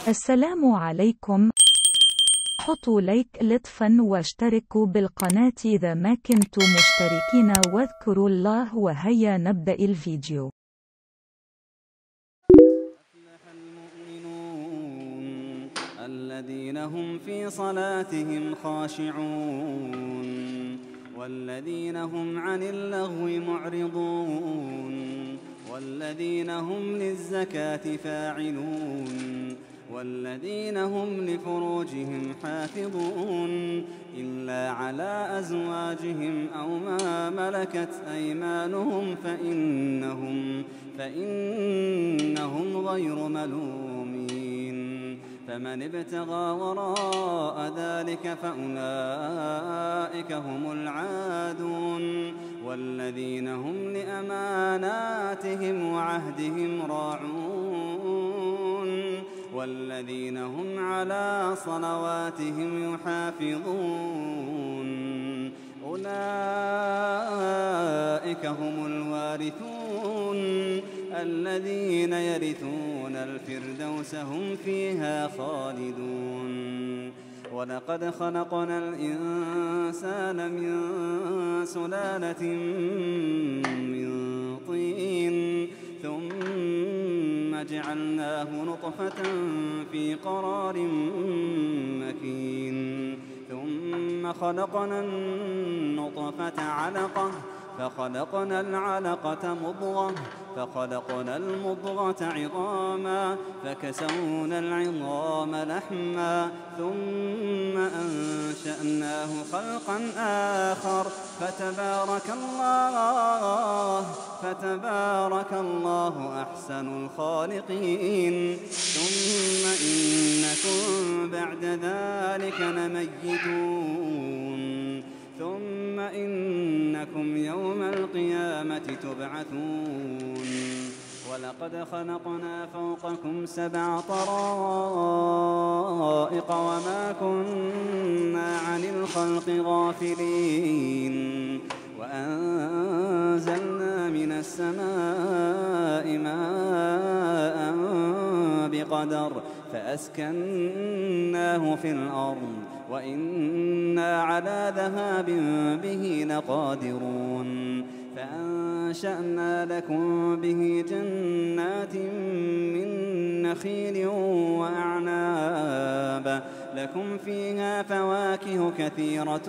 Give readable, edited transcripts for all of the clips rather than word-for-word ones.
السلام عليكم. حطوا لايك لطفا واشتركوا بالقناة إذا ما كنتم مشتركين واذكروا الله. وهيا نبدأ الفيديو. أفلح المؤمنون الذين هم في صلاتهم خاشعون والذين هم عن اللغو معرضون والذين هم للزكاة فاعلون والذين هم لفروجهم حافظون إلا على أزواجهم أو ما ملكت أيمانهم فإنهم غير ملومين. فمن ابتغى وراء ذلك فأولئك هم العادون والذين هم لأماناتهم وعهدهم راعون والذين هم على صلواتهم يحافظون. أولئك هم الوارثون الذين يرثون الفردوس هم فيها خالدون. ولقد خلقنا الإنسان من سلالة من طين ثم جعلناه نطفة في قرار مكين ثم خلقنا النطفة علقة فخلقنا العلقة مضغة فخلقنا المضغة عظاما فكسونا العظام لحما ثم أنشأناه خلقا آخر فتبارك الله أحسن الخالقين. ثم إنكم بعد ذلك لميتون ثم إنكم يوم القيامة تبعثون. ولقد خلقنا فوقكم 7 طرائق وما كنا عن الخلق غافلين. وأنزلنا من السماء ماء بقدر فأسكناه في الأرض وإنا على ذهاب به لقادرون. فأنشأنا لكم به جنات من نخيل وأعناب لكم فيها فواكه كثيرة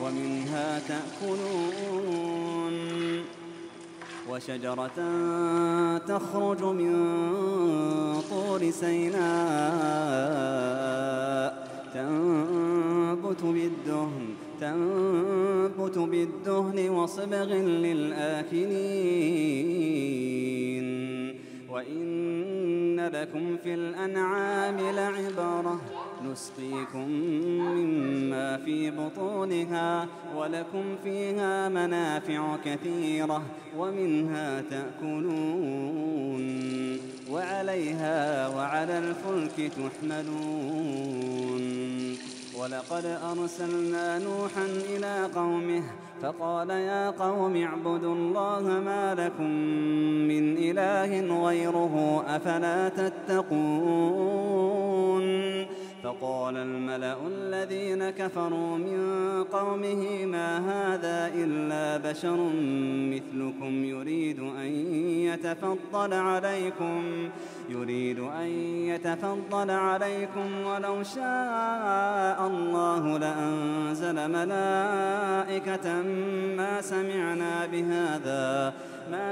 ومنها تأكلون. وشجرة تخرج من طور سيناء تنبت بالدهن وصبغ للآكلين. وإن لكم في الأنعام لعبرة نسقيكم مما في بطونها ولكم فيها منافع كثيرة ومنها تأكلون وعليها وعلى الفلك تحملون. ولقد أرسلنا نوحا إلى قومه فقال يا قوم اعبدوا الله ما لكم من إله غيره أفلا تتقون. فقال الملأ الذين كفروا من قومه ما هذا إلا بشر مثلكم يريد أن يتفضل عليكم ولو شاء الله لأنزل ملائكة ما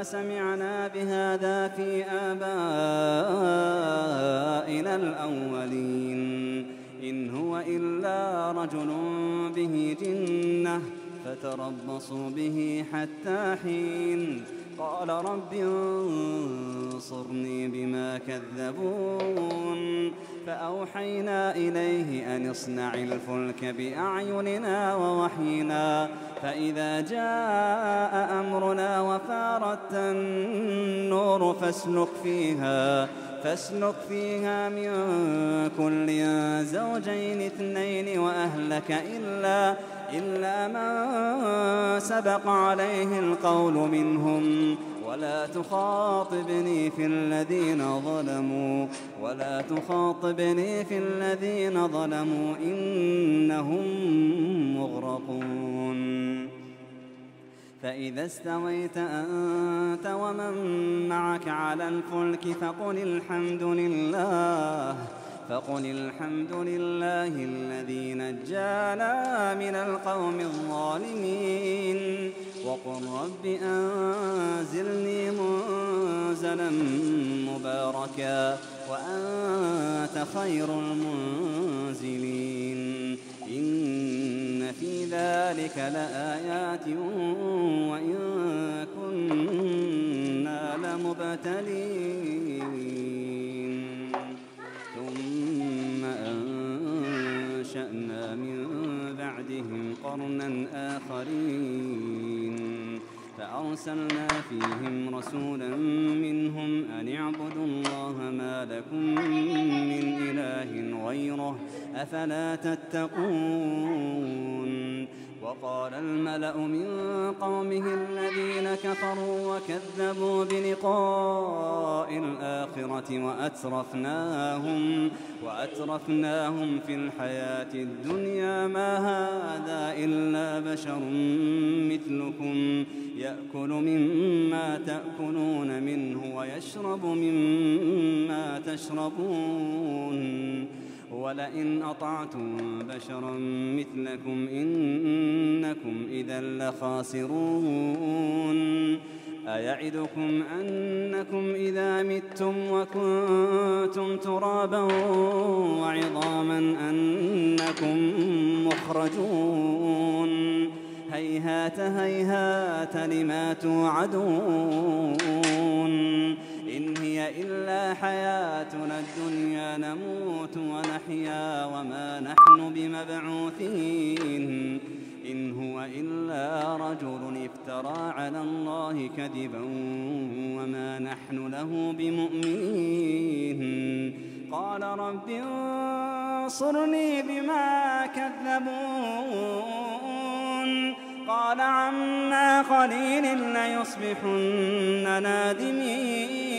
سمعنا بهذا في آبائنا الأولين إن هو إلا رجل به جنة فتربصوا به حتى حين. قال رب انصرني بما كذبون. فأوحينا إليه أن اصنع الفلك بأعيننا ووحينا فإذا جاء أمرنا وفارت النور فاسلك فيها من كل زوجين اثنين وأهلك إلا من سبق عليه القول منهم ولا تخاطبني في الذين ظلموا إنهم مغرقون فإذا استويت أنت ومن معك على الفلك فقل الحمد لله الذي نجانا من القوم الظالمين وقل رب أنزلني منزلا مباركا وأنت خير المنزلين إن في ذلك لآيات وإن كنا لمبتلين ثم أنشأنا من بعدهم قرنا آخرين فأرسلنا فيهم رسولا منهم أن اعبدوا الله ما لكم من إله غيره أفلا تتقون وقال الملأ من قومه الذين كفروا وكذبوا بلقاء الآخرة وأترفناهم في الحياة الدنيا ما هذا إلا بشر مثلكم يأكل مما تأكلون منه ويشرب مما تشربون ولئن أطعتم بشرا مثلكم إنكم إذا لخاسرون أيعدكم أنكم إذا متم وكنتم ترابا وعظاما أنكم مخرجون هيهات هيهات لما توعدون إن هي إلا حياتنا الدنيا نموت ونحيا وما نحن بمبعوثين إن هو إلا رجل افترى على الله كذبا وما نحن له بمؤمنين قال رب انصرني بما كذبون قال عما قليل ليصبحن نادمين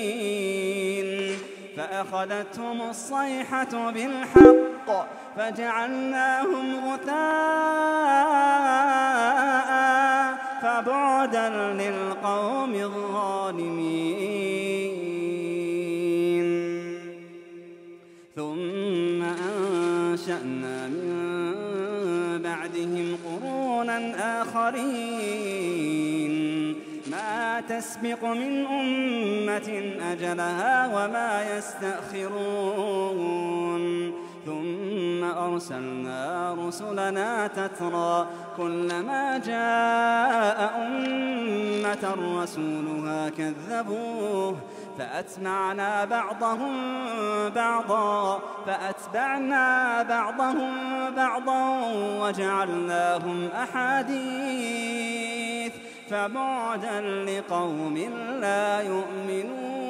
فأخذتهم الصيحة بالحق فجعلناهم غثاء فبعدا للقوم الظالمين ثم أنشأنا من بعدهم قرونا آخرين ما تسبق من أمة أجلها وما يستأخرون ثم أرسلنا رسلنا تترى كلما جاء أمة رسولها كذبوه فأتبعنا بعضهم بعضا وجعلناهم أحاديث فبعدا لقوم لا يؤمنون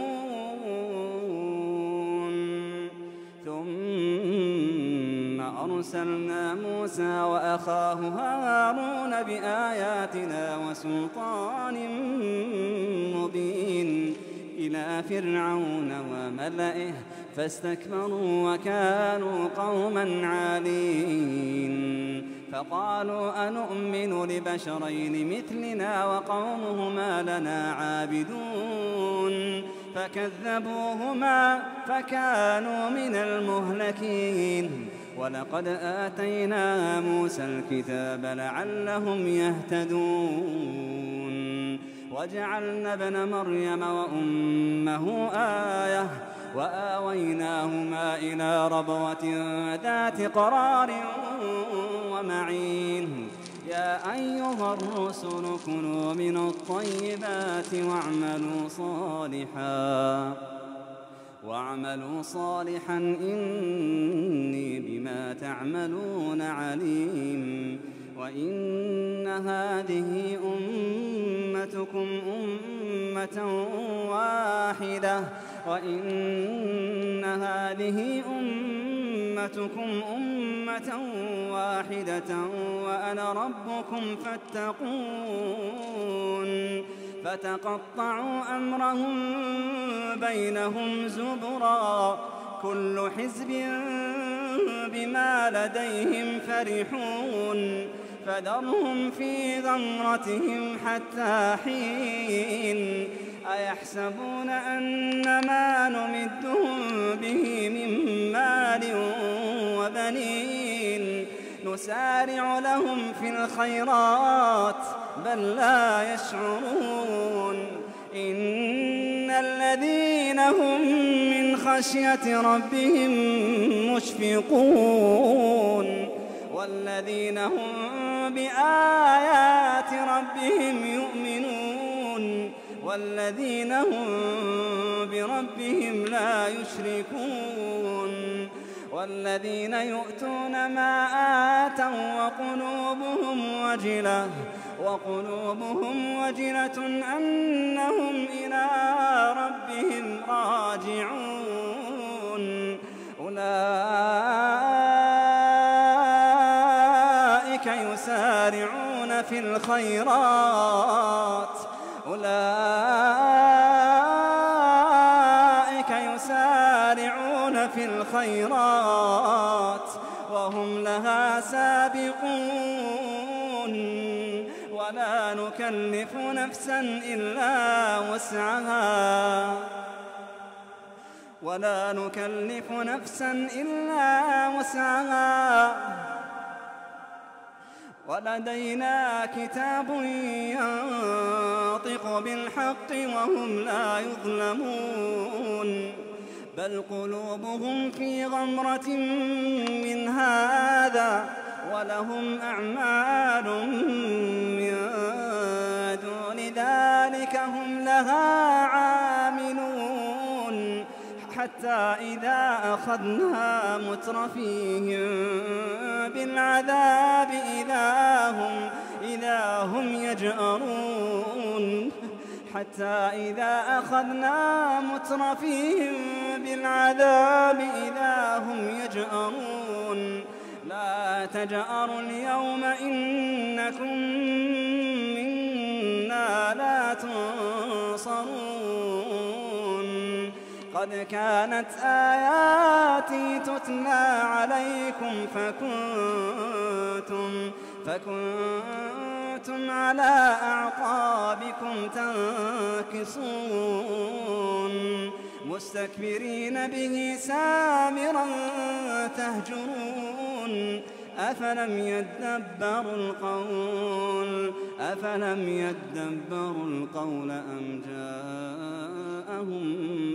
ثم أرسلنا موسى وأخاه هارون بآياتنا وسلطان مبين إلى فرعون وملئه فاستكبروا وكانوا قوما عالين فقالوا أنؤمن لبشرين مثلنا وقومهما لنا عابدون فكذبوهما فكانوا من المهلكين ولقد آتينا موسى الكتاب لعلهم يهتدون وجعلنا ابن مريم وأمه آية وآويناهما إلى ربوة ذات قرار ومعين يا أيها الرسل كلوا من الطيبات واعملوا صالحا إني بما تعملون عليم وإن هذه أمتكم أمة أمة واحدة وإن هذه أمتكم أمة واحدة وأنا ربكم فاتقون فتقطعوا أمرهم بينهم زبرا كل حزب بما لديهم فرحون فذرهم في غمرتهم حتى حين أيحسبون أن ما نمدهم به من مال وبنين نسارع لهم في الخيرات بل لا يشعرون إن الذين هم من خشية ربهم مشفقون والذين هم بآيات ربهم يؤمنون والذين هم بربهم لا يشركون والذين يؤتون ما آتوا وقلوبهم وجلة أنهم إلى ربهم راجعون أولئك يسارعون في الخيرات وهم لها سابقون ولا نكلف نفسا إلا وسعها ولدينا كتاب ينطق بالحق وهم لا يظلمون بل قلوبهم في غمرة من هذا ولهم أعمال من دون ذلك هم لها عاملون حتى إذا أخذنا مترفيهم بالعذاب إذا هم يجأرون حتى إذا أخذنا مترفيهم بالعذاب إذا هم يجأرون لا تجأروا اليوم إنكم منا لا تنصرون قد كانت آياتي تتلى عليكم فكنتم على أعقابكم تنكصون مستكبرين به سامرا تهجرون أفلم يدبروا القول أم جاءهم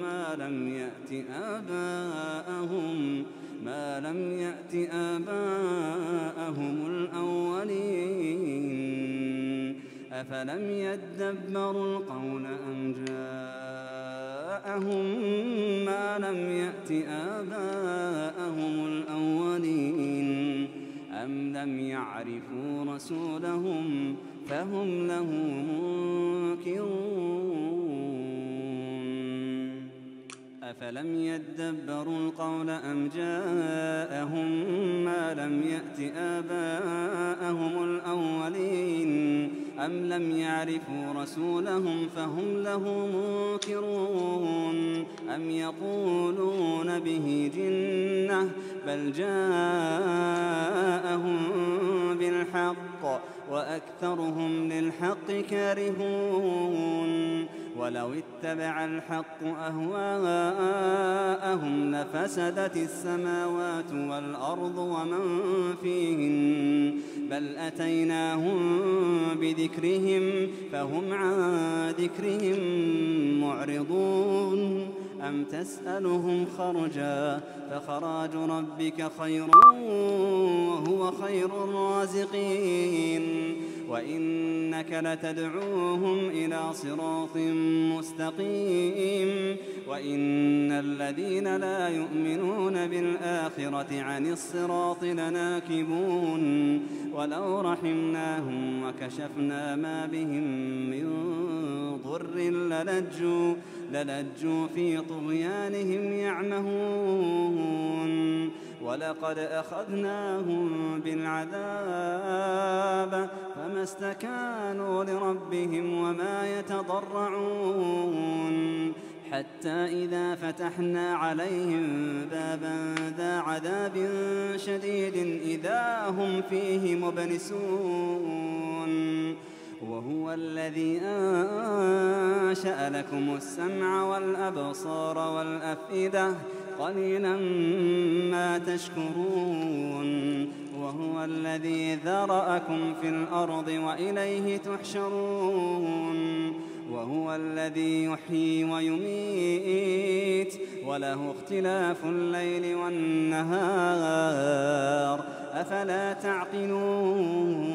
ما لم يأت آباءهم الأولين أفلم يدبروا القول أم جاءهم ما لم يأت آباءهم الأولين أم لم يعرفوا رسولهم فهم له منكرون أفلم يدبروا القول أم جاءهم ما لم يأت آباءهم الأولين أم لم يعرفوا رسولهم فهم له منكرون أم يقولون به جنة بل جاءهم بالحق وأكثرهم للحق كارهون ولو اتبع الحق أهواءهم لفسدت السماوات والأرض ومن فيهن بل أتيناهم بذكرهم فهم عن ذكرهم معرضون أم تسألهم خرجا فخراج ربك خير وهو خير الرازقين وإنك لتدعوهم إلى صراط مستقيم وإن الذين لا يؤمنون بالآخرة عن الصراط لناكبون ولو رحمناهم وكشفنا ما بهم من ضر للجوا في طغيانهم يعمهون ولقد أخذناهم بالعذاب فما استكانوا لربهم وما يتضرعون حتى إذا فتحنا عليهم بابا ذا عذاب شديد إذا هم فيه مبلسون وهو الذي أنشأ لكم السمع والأبصار والأفئدة قليلا ما تشكرون وهو الذي ذرأكم في الأرض وإليه تحشرون وهو الذي يحيي ويميت وله اختلاف الليل والنهار أفلا تعقلون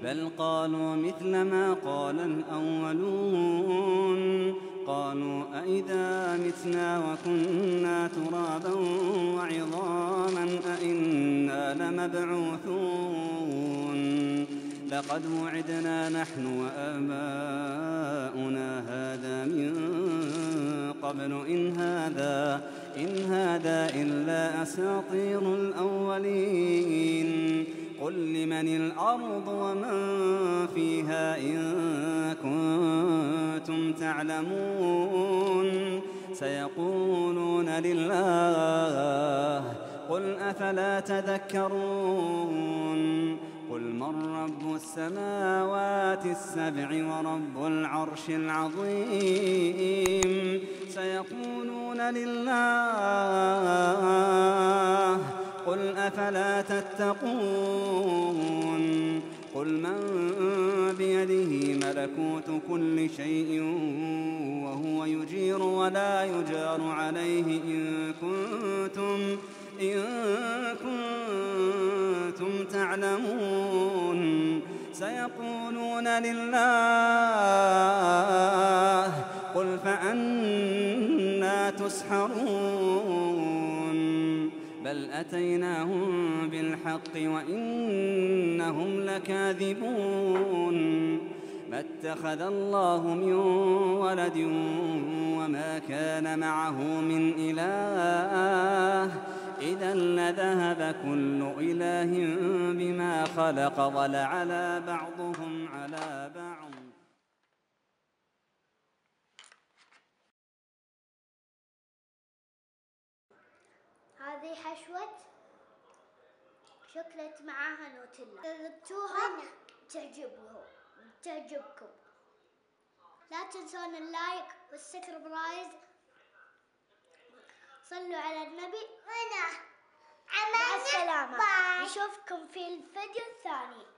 بل قالوا مثل ما قال الأولون قالوا أئذا متنا وكنا ترابا وعظاما أئنا لمبعوثون لقد وعدنا نحن وآباؤنا هذا من قبل إن هذا إلا أساطير الأولين قل لمن الأرض ومن فيها إن كنتم تعلمون سيقولون لله قل أفلا تذكرون قل من رب السماوات السبع ورب العرش العظيم سيقولون لله قل أفلا تتقون قل من بيده ملكوت كل شيء وهو يجير ولا يجار عليه إن كنتم تعلمون سيقولون لله قل فأنى تسحرون بل أتيناهم بالحق وإنهم لكاذبون ما اتخذ الله من ولد وما كان معه من إله إذا لذهب كل إله بما خلق ولعلى بعضهم على بعض هذه حشوة شوكولاتة معاها نوتيلا جربتوها تعجبكم لا تنسون اللايك والسبسكرايب صلوا على النبي مع السلامة نشوفكم في الفيديو الثاني.